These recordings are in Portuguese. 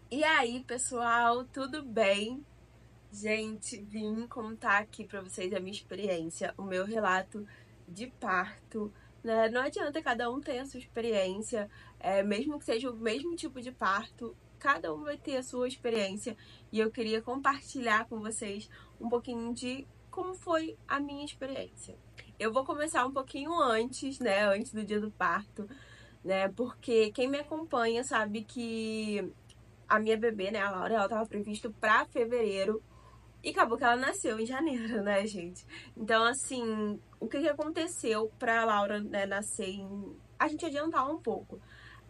E aí, pessoal, tudo bem? Gente, vim contar aqui pra vocês a minha experiência, o meu relato de parto, né? Não adianta, cada um ter a sua experiência, mesmo que seja o mesmo tipo de parto, cada um vai ter a sua experiência. E eu queria compartilhar com vocês um pouquinho de como foi a minha experiência. Eu vou começar um pouquinho antes, né? Antes do dia do parto, né? Porque quem me acompanha sabe que a minha bebê, né, a Laura, ela tava previsto pra fevereiro e acabou que ela nasceu em janeiro, né, gente? Então, assim, o que que aconteceu pra Laura, né, nascer em... A gente adiantar um pouco.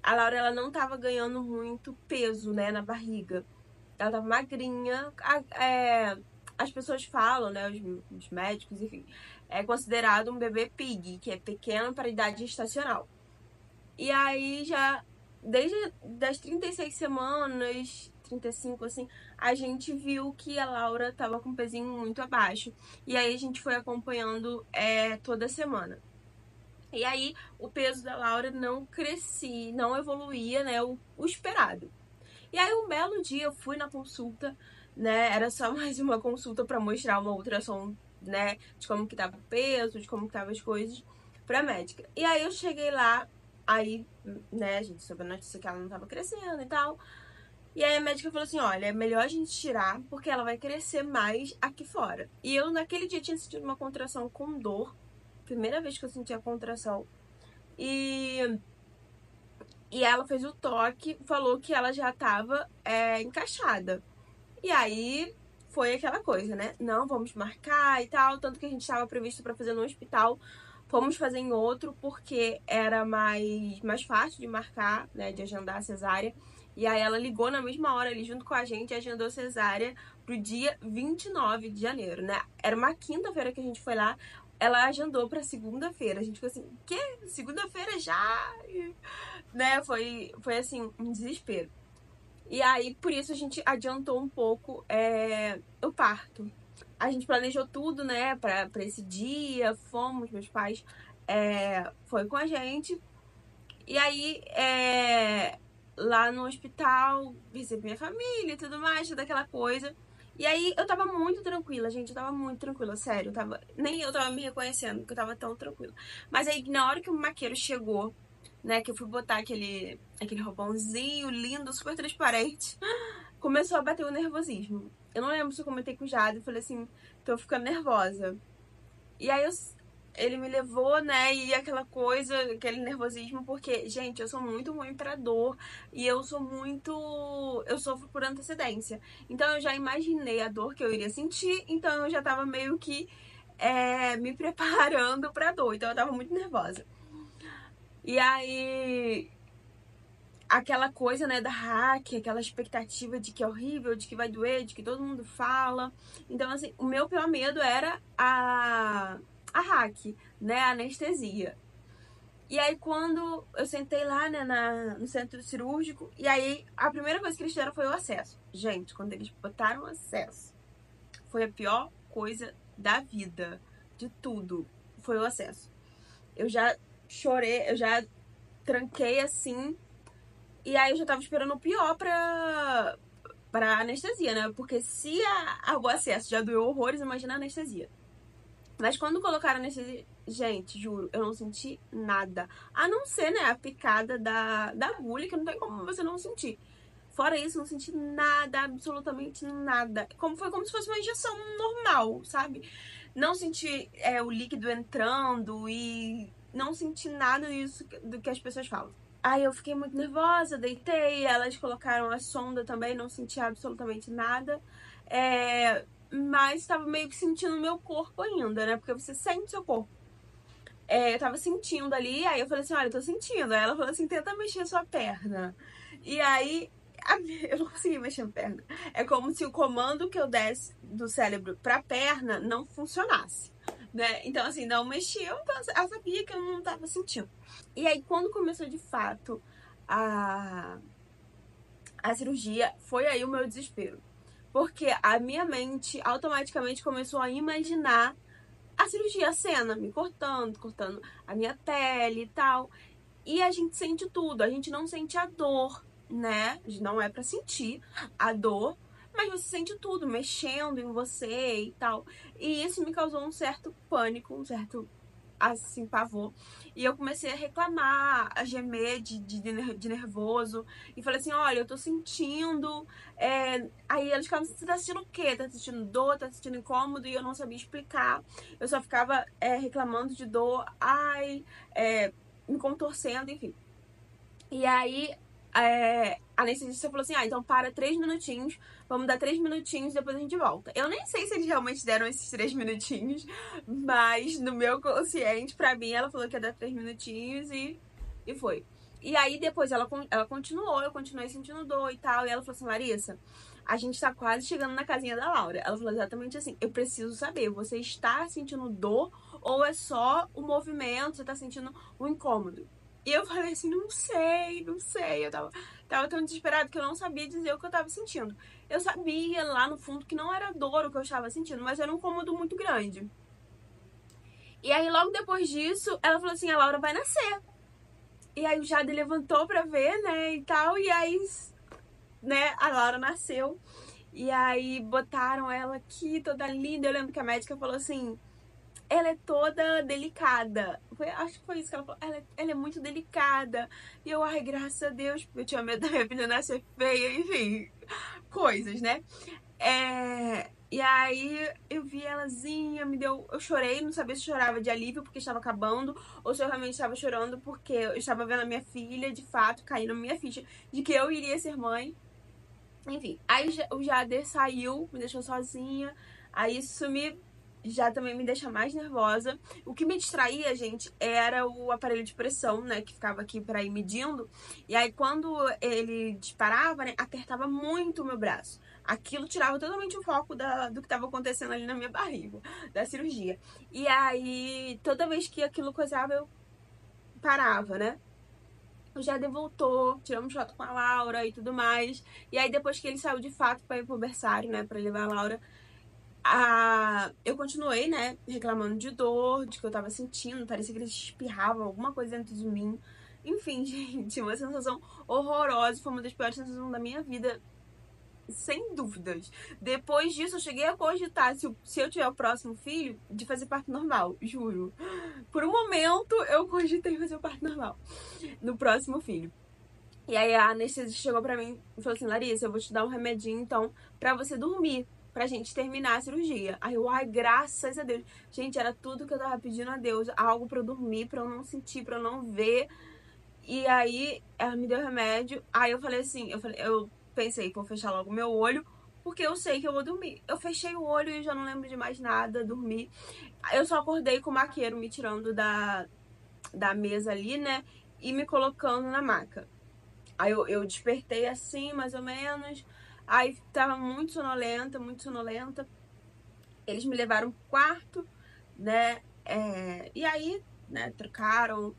A Laura, ela não tava ganhando muito peso, né, na barriga. Ela tava magrinha. As pessoas falam, né, os médicos, enfim, é considerado um bebê pig, que é pequeno para idade gestacional. E aí já, desde das 36 semanas, 35 assim, a gente viu que a Laura tava com um pezinho muito abaixo. E aí a gente foi acompanhando toda semana. E aí o peso da Laura não crescia, não evoluía, né, o esperado. E aí um belo dia eu fui na consulta, né, era só mais uma consulta para mostrar uma ultrassom, né, de como que tava o peso, de como que tava as coisas pra médica. E aí eu cheguei lá, aí, né, a gente soube a notícia que ela não tava crescendo e tal. E aí a médica falou assim, olha, é melhor a gente tirar, porque ela vai crescer mais aqui fora. E eu naquele dia tinha sentido uma contração com dor, primeira vez que eu senti a contração. E ela fez o toque, falou que ela já tava encaixada. E aí foi aquela coisa, né? Não, vamos marcar e tal. Tanto que a gente estava previsto para fazer no hospital. Fomos fazer em outro porque era mais fácil de marcar, né? De agendar a cesárea. E aí ela ligou na mesma hora ali junto com a gente e agendou a cesárea pro dia 29 de janeiro, né? Era uma quinta-feira que a gente foi lá. Ela agendou pra segunda-feira. A gente ficou assim, que? Segunda-feira já? Né? Foi assim, um desespero. E aí, por isso, a gente adiantou um pouco o parto. A gente planejou tudo, né, pra esse dia, fomos, meus pais foi com a gente. E aí, lá no hospital, recebi minha família e tudo mais, toda aquela coisa. E aí, eu tava muito tranquila, gente, eu tava muito tranquila, sério. Nem eu tava me reconhecendo, porque eu tava tão tranquila. Mas aí, na hora que o maqueiro chegou, né, que eu fui botar aquele roupãozinho lindo, super transparente, começou a bater o nervosismo. Eu não lembro se eu comentei com o Jado e falei assim, tô ficando nervosa. E aí ele me levou, né, e aquela coisa, aquele nervosismo, porque, gente, eu sou muito ruim pra dor e eu sou muito. Eu sofro por antecedência. Então eu já imaginei a dor que eu iria sentir, então eu já tava meio que me preparando pra dor. Então eu tava muito nervosa. E aí aquela coisa, né, da hack, aquela expectativa de que é horrível, de que vai doer, de que todo mundo fala. Então, assim, o meu pior medo era a hack, né, a anestesia. E aí, quando eu sentei lá, né, no centro cirúrgico, e aí a primeira coisa que eles fizeram foi o acesso. Gente, quando eles botaram o acesso, foi a pior coisa da vida, de tudo, foi o acesso. Eu já chorei, eu já tranquei assim. E aí eu já tava esperando o pior pra anestesia, né? Porque se o acesso já doeu horrores, imagina a anestesia. Mas quando colocaram anestesia, gente, juro, eu não senti nada. A não ser, né, a picada da agulha, que não tem como você não sentir. Fora isso, não senti nada, absolutamente nada. Foi como se fosse uma injeção normal, sabe? Não senti o líquido entrando e não senti nada disso do que as pessoas falam. Aí eu fiquei muito nervosa, deitei, elas colocaram a sonda também, não senti absolutamente nada. Mas estava meio que sentindo o meu corpo ainda, né? Porque você sente seu corpo. Eu tava sentindo ali, aí eu falei assim, olha, eu tô sentindo. Aí ela falou assim, tenta mexer sua perna. E aí, eu não consegui mexer a perna. É como se o comando que eu desse do cérebro pra perna não funcionasse, né? Então, assim, não mexia, então eu sabia que eu não tava sentindo. E aí, quando começou de fato a, a cirurgia, foi aí o meu desespero. Porque a minha mente automaticamente começou a imaginar a cirurgia, a cena, me cortando a minha pele e tal. E a gente sente tudo, a gente não sente a dor, né? Não é pra sentir a dor, mas você sente tudo mexendo em você e tal. E isso me causou um certo pânico, um certo, assim, pavor. E eu comecei a reclamar, a gemer de nervoso. E falei assim, olha, eu tô sentindo... Aí eles ficavam, você tá sentindo o quê? Tá sentindo dor? Tá sentindo incômodo? E eu não sabia explicar. Eu só ficava reclamando de dor, ai, me contorcendo, enfim. E aí, a anestesista falou assim, então para 3 minutinhos, vamos dar 3 minutinhos e depois a gente volta. Eu nem sei se eles realmente deram esses 3 minutinhos, mas no meu consciente, pra mim, ela falou que ia dar 3 minutinhos e foi. E aí, depois ela continuou, eu continuei sentindo dor e tal, e ela falou assim, Larissa, a gente tá quase chegando na casinha da Laura. Ela falou exatamente assim, eu preciso saber, você está sentindo dor ou é só o movimento, você tá sentindo um incômodo? E eu falei assim, não sei, não sei. Eu tava tão desesperada que eu não sabia dizer o que eu tava sentindo. Eu sabia lá no fundo que não era dor o que eu estava sentindo, mas era um incômodo muito grande. E aí, logo depois disso, ela falou assim, a Laura vai nascer. E aí o Jade levantou pra ver, né, e tal. E aí, né, a Laura nasceu. E aí botaram ela aqui, toda linda. Eu lembro que a médica falou assim, ela é toda delicada. Acho que foi isso que ela falou. Ela é muito delicada. E eu, ai, graças a Deus, porque eu tinha medo da minha filha nascer feia, enfim, coisas, né? E aí eu vi elazinha, eu chorei, não sabia se chorava de alívio porque estava acabando, ou se eu realmente estava chorando porque eu estava vendo a minha filha, de fato, caindo na minha ficha de que eu iria ser mãe. Enfim, aí o Jader saiu, me deixou sozinha. Aí isso já também me deixa mais nervosa. O que me distraía, gente, era o aparelho de pressão, né, que ficava aqui pra ir medindo. E aí quando ele disparava, né, apertava muito o meu braço. Aquilo tirava totalmente o foco do que estava acontecendo ali na minha barriga, da cirurgia. E aí, toda vez que aquilo coisava, eu parava, né? O Jader voltou, tiramos foto com a Laura e tudo mais. E aí, depois que ele saiu de fato pra ir pro berçário, né, pra levar a Laura, eu continuei, né, reclamando de dor, de que eu tava sentindo, parecia que eles espirravam alguma coisa dentro de mim. Enfim, gente, uma sensação horrorosa, foi uma das piores sensações da minha vida, sem dúvidas. Depois disso, eu cheguei a cogitar, se eu tiver o próximo filho, de fazer parto normal, juro. Por um momento, eu cogitei fazer o parto normal no próximo filho. E aí a anestesista chegou pra mim e falou assim, Larissa, eu vou te dar um remedinho, então, pra você dormir, pra gente terminar a cirurgia. Aí eu, ai, graças a Deus. Gente, era tudo que eu tava pedindo a Deus, algo pra eu dormir, pra eu não sentir, pra eu não ver. E aí ela me deu remédio. Aí eu falei assim, eu pensei, vou fechar logo meu olho, porque eu sei que eu vou dormir. Eu fechei o olho e já não lembro de mais nada, dormi. Eu só acordei com o maqueiro me tirando da mesa ali, né, e me colocando na maca. Aí eu despertei assim, mais ou menos. Aí tava muito sonolenta, muito sonolenta. Eles me levaram pro quarto, né? E aí, né, trocaram,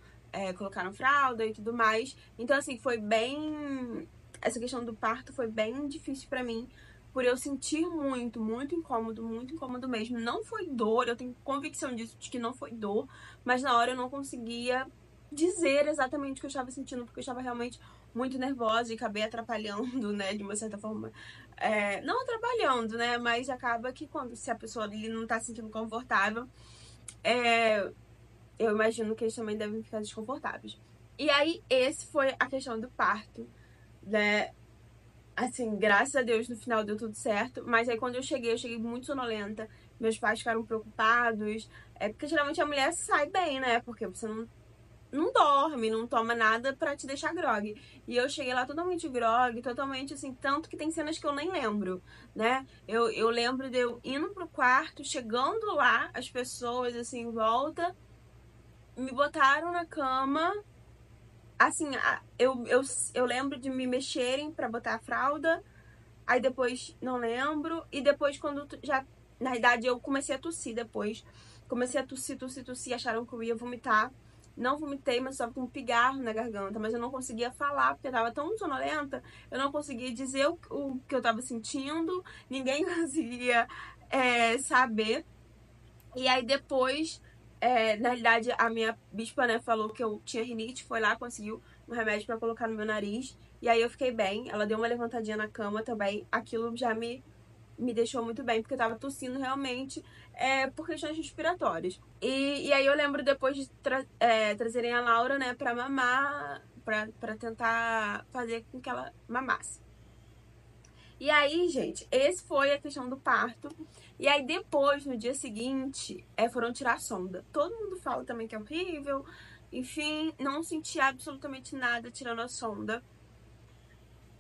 colocaram fralda e tudo mais. Então, assim, foi bem... Essa questão do parto foi bem difícil pra mim, por eu sentir muito, muito incômodo mesmo. Não foi dor, eu tenho convicção disso, de que não foi dor, mas na hora eu não conseguia dizer exatamente o que eu estava sentindo, porque eu estava realmente muito nervosa e acabei atrapalhando, né, de uma certa forma. Não atrapalhando, né, mas acaba que se a pessoa ali não tá se sentindo confortável, eu imagino que eles também devem ficar desconfortáveis. E aí, esse foi a questão do parto, né? Assim, graças a Deus, no final deu tudo certo. Mas aí, quando eu cheguei muito sonolenta. Meus pais ficaram preocupados. Porque geralmente a mulher sai bem, né? Porque você não dorme, não toma nada pra te deixar grog. E eu cheguei lá totalmente grog, totalmente assim, tanto que tem cenas que eu nem lembro, né? Eu lembro de eu indo pro quarto, chegando lá, as pessoas assim em volta, me botaram na cama. Assim, eu lembro de me mexerem pra botar a fralda, aí depois não lembro, e depois quando já, na verdade, eu comecei a tossir depois. Comecei a tossir, acharam que eu ia vomitar. Não vomitei, mas estava com um pigarro na garganta, mas eu não conseguia falar, porque eu tava tão sonolenta, eu não conseguia dizer o que eu tava sentindo, ninguém conseguia saber. E aí depois, na realidade, a minha bispa, né, falou que eu tinha rinite, foi lá, conseguiu um remédio pra colocar no meu nariz. E aí eu fiquei bem, ela deu uma levantadinha na cama também, aquilo já me deixou muito bem, porque eu tava tossindo realmente por questões respiratórias. E aí eu lembro depois de trazerem a Laura, né, pra mamar, pra tentar fazer com que ela mamasse. E aí, gente, esse foi a questão do parto. E aí depois, no dia seguinte, foram tirar a sonda. Todo mundo fala também que é horrível. Enfim, não senti absolutamente nada tirando a sonda.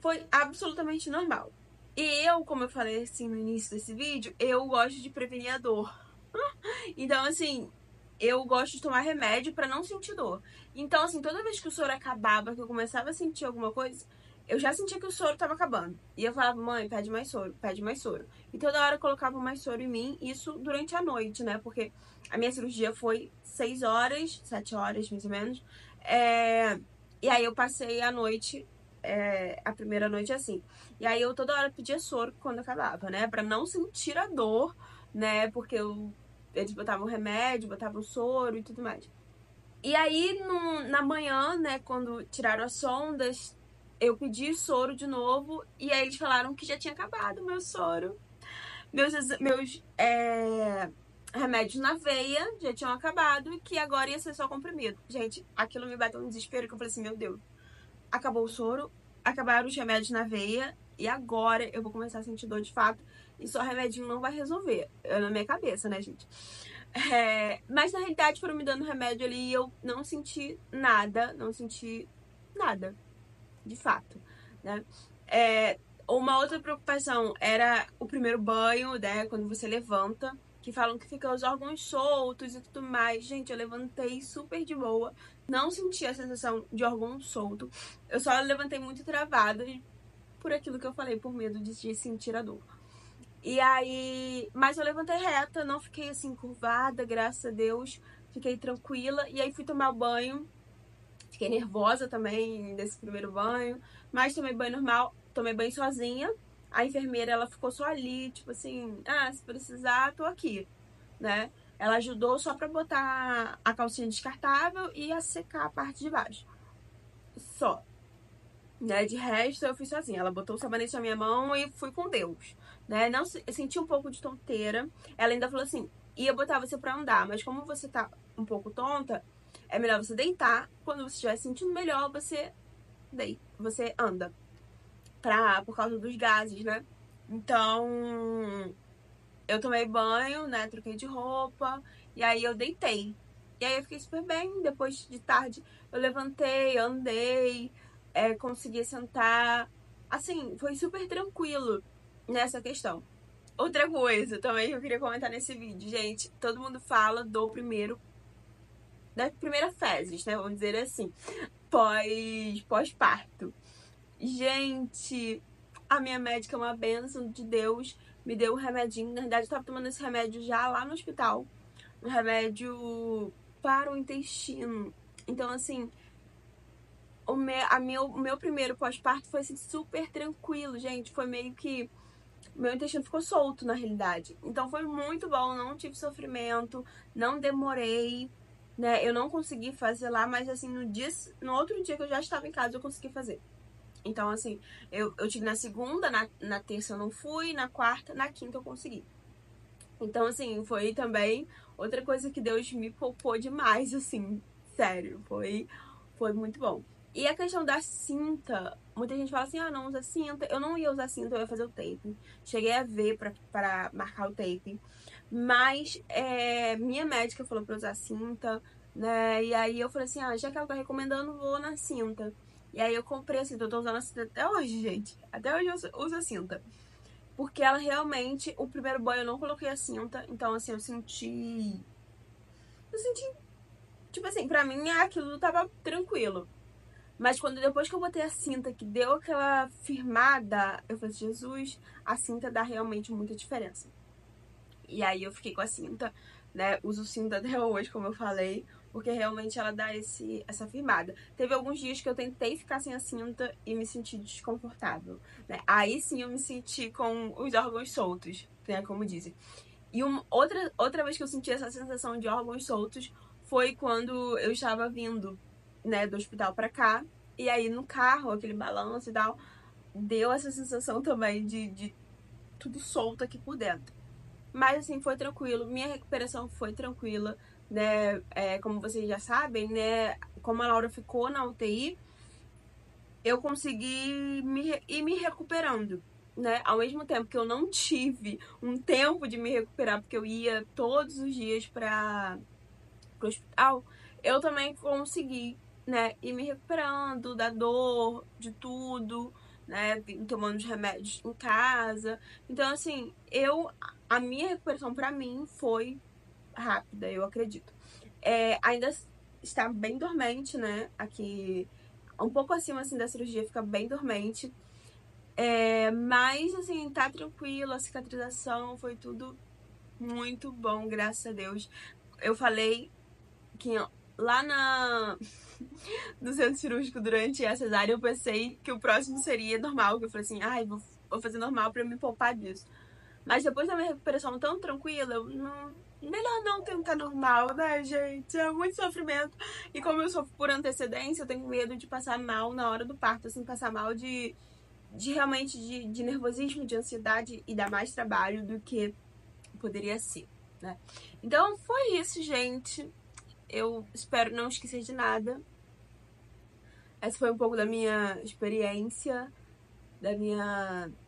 Foi absolutamente normal. E eu, como eu falei assim no início desse vídeo, eu gosto de prevenir a dor. Então, assim, eu gosto de tomar remédio pra não sentir dor. Então, assim, toda vez que o soro acabava, que eu começava a sentir alguma coisa, eu já sentia que o soro tava acabando. E eu falava, mãe, pede mais soro, pede mais soro. E toda hora eu colocava mais soro em mim, isso durante a noite, né? Porque a minha cirurgia foi 6 horas, 7 horas, mais ou menos. E aí eu passei a noite, a primeira noite assim. E aí eu toda hora pedia soro quando acabava, né? Pra não sentir a dor, né? Porque eles botavam remédio, botavam soro e tudo mais. E aí, na manhã, né, quando tiraram as sondas, eu pedi soro de novo. E aí eles falaram que já tinha acabado o meu soro. Meus remédios na veia já tinham acabado e que agora ia ser só comprimido. Gente, aquilo me bateu um desespero que eu falei assim, meu Deus, acabou o soro, acabaram os remédios na veia e agora eu vou começar a sentir dor de fato e só remedinho não vai resolver. Na minha cabeça, né, gente? Mas na realidade foram me dando remédio ali e eu não senti nada, de fato, né? Uma outra preocupação era o primeiro banho, né? Quando você levanta, que falam que fica os órgãos soltos e tudo mais. Gente, eu levantei super de boa, não senti a sensação de órgão solto. Eu só levantei muito travada por aquilo que eu falei, por medo de sentir a dor. E aí, mas eu levantei reta, não fiquei assim curvada, graças a Deus, fiquei tranquila. E aí fui tomar banho, fiquei nervosa também desse primeiro banho, mas tomei banho normal, tomei banho sozinha. A enfermeira, ela ficou só ali, tipo assim, se precisar, tô aqui, né? Ela ajudou só pra botar a calcinha descartável e a secar a parte de baixo. Só. Né? De resto, eu fiz sozinha. Ela botou o sabonete na minha mão e fui com Deus, né? Não, eu senti um pouco de tonteira. Ela ainda falou assim, ia botar você pra andar, mas como você tá um pouco tonta, é melhor você deitar. Quando você estiver sentindo melhor, você anda. Por causa dos gases, né? Então, eu tomei banho, né? Troquei de roupa. E aí eu deitei. E aí eu fiquei super bem. Depois de tarde, eu levantei, andei, consegui sentar. Assim, foi super tranquilo nessa questão. Outra coisa também que eu queria comentar nesse vídeo, gente. Todo mundo fala da primeira fezes, né? Vamos dizer assim. Pós-parto. Gente, a minha médica é uma bênção de Deus. Me deu um remedinho. Na verdade, eu tava tomando esse remédio já lá no hospital. Um remédio para o intestino. Então, assim, o meu primeiro pós-parto foi assim, super tranquilo, gente. Foi meio que. Meu intestino ficou solto, na realidade. Então foi muito bom, não tive sofrimento, não demorei, né? Eu não consegui fazer lá, mas assim, no outro dia que eu já estava em casa, eu consegui fazer. Então, assim, eu tive na segunda, na terça eu não fui, na quarta, na quinta eu consegui. Então, assim, foi também outra coisa que Deus me poupou demais, assim, sério, foi muito bom. E a questão da cinta, muita gente fala assim, não usa cinta. Eu não ia usar cinta, eu ia fazer o tape. Cheguei a ver pra marcar o tape. Mas minha médica falou pra usar cinta, né? E aí eu falei assim, já que ela tá recomendando, vou na cinta. E aí eu comprei a cinta, eu tô usando a cinta até hoje, gente. Até hoje eu uso a cinta. Porque ela realmente, o primeiro banho eu não coloquei a cinta, então assim, eu senti, tipo assim, pra mim aquilo tava tranquilo. Mas depois que eu botei a cinta, que deu aquela firmada, eu falei, Jesus, a cinta dá realmente muita diferença. E aí eu fiquei com a cinta, né? Uso cinta até hoje, como eu falei, porque realmente ela dá essa firmada. Teve alguns dias que eu tentei ficar sem a cinta e me senti desconfortável, né? Aí sim eu me senti com os órgãos soltos, né? Como dizem. E outra vez que eu senti essa sensação de órgãos soltos foi quando eu estava vindo, né, do hospital pra cá. E aí no carro, aquele balanço e tal, deu essa sensação também de tudo solto aqui por dentro. Mas assim, foi tranquilo, minha recuperação foi tranquila, né? Como vocês já sabem, né? Como a Laura ficou na UTI, eu consegui ir me recuperando, né? Ao mesmo tempo que eu não tive um tempo de me recuperar, porque eu ia todos os dias para o hospital, eu também consegui, né, ir me recuperando da dor, de tudo, né, tomando os remédios em casa. Então, assim, a minha recuperação para mim foi rápida, eu acredito. Ainda está bem dormente, né, aqui, um pouco acima, assim, da cirurgia, fica bem dormente. Mas, assim, tá tranquilo, a cicatrização foi tudo muito bom, graças a Deus. Eu falei que lá no centro cirúrgico durante a cesárea eu pensei que o próximo seria normal, que eu falei assim, ai, vou fazer normal pra me poupar disso. Mas depois da minha recuperação tão tranquila, eu não, melhor não tentar normal, né, gente? É muito sofrimento. E como eu sofro por antecedência, eu tenho medo de passar mal na hora do parto, assim, passar mal de realmente de nervosismo, de ansiedade e dar mais trabalho do que poderia ser, né? Então foi isso, gente. Eu espero não esquecer de nada. Essa foi um pouco da minha experiência,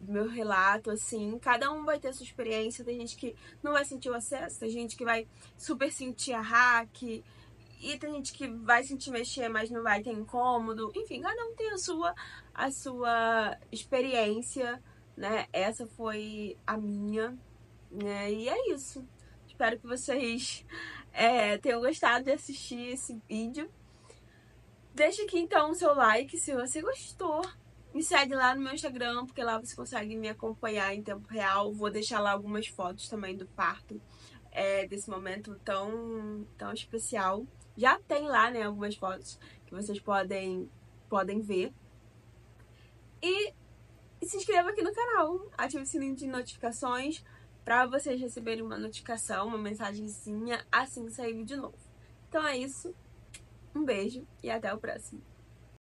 do meu relato, assim. Cada um vai ter sua experiência. Tem gente que não vai sentir o acesso, tem gente que vai super sentir a hack, e tem gente que vai sentir mexer, mas não vai ter incômodo. Enfim, cada um tem a sua experiência, né? Essa foi a minha, né? E é isso. Espero que vocês tenham gostado de assistir esse vídeo. Deixa aqui então o seu like se você gostou. Me segue lá no meu Instagram, porque lá você consegue me acompanhar em tempo real. Vou deixar lá algumas fotos também do parto, desse momento tão especial. Já tem lá, né, algumas fotos que vocês podem ver. E se inscreva aqui no canal, ative o sininho de notificações para vocês receberem uma notificação, uma mensagenzinha assim que sair vídeo novo. Então é isso, um beijo e até o próximo.